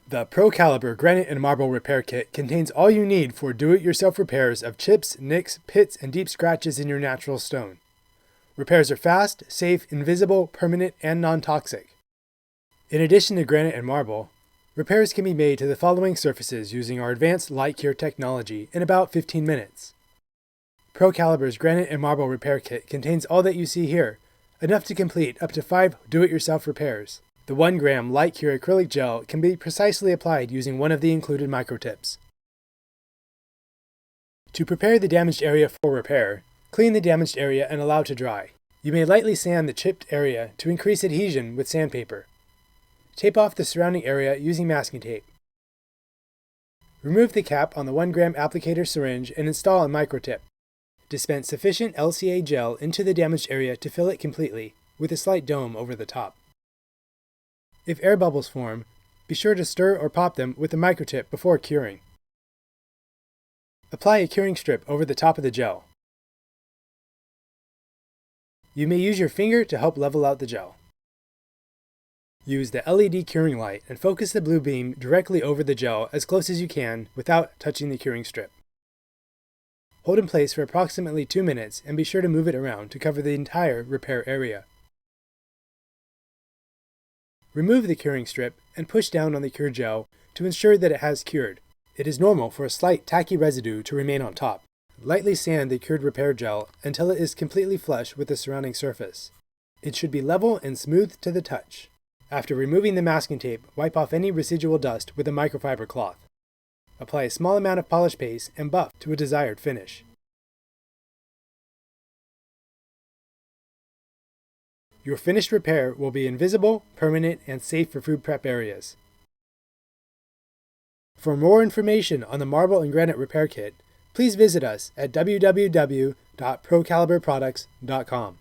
The ProCaliber Granite and Marble Repair Kit contains all you need for do-it-yourself repairs of chips, nicks, pits, and deep scratches in your natural stone. Repairs are fast, safe, invisible, permanent, and non-toxic. In addition to granite and marble, repairs can be made to the following surfaces using our advanced light cure technology in about 15 minutes. ProCaliber's Granite and Marble Repair Kit contains all that you see here, enough to complete up to 5 do-it-yourself repairs. The 1 gram light cure acrylic gel can be precisely applied using one of the included microtips. To prepare the damaged area for repair, clean the damaged area and allow to dry. You may lightly sand the chipped area to increase adhesion with sandpaper. Tape off the surrounding area using masking tape. Remove the cap on the 1 gram applicator syringe and install a microtip. Dispense sufficient LCA gel into the damaged area to fill it completely, with a slight dome over the top. If air bubbles form, be sure to stir or pop them with a microtip before curing. Apply a curing strip over the top of the gel. You may use your finger to help level out the gel. Use the LED curing light and focus the blue beam directly over the gel as close as you can without touching the curing strip. Hold in place for approximately 2 minutes and be sure to move it around to cover the entire repair area. Remove the curing strip and push down on the cured gel to ensure that it has cured. It is normal for a slight tacky residue to remain on top. Lightly sand the cured repair gel until it is completely flush with the surrounding surface. It should be level and smooth to the touch. After removing the masking tape, wipe off any residual dust with a microfiber cloth. Apply a small amount of polish paste and buff to a desired finish. Your finished repair will be invisible, permanent, and safe for food prep areas. For more information on the Marble and Granite Repair Kit, please visit us at www.procaliberproducts.com.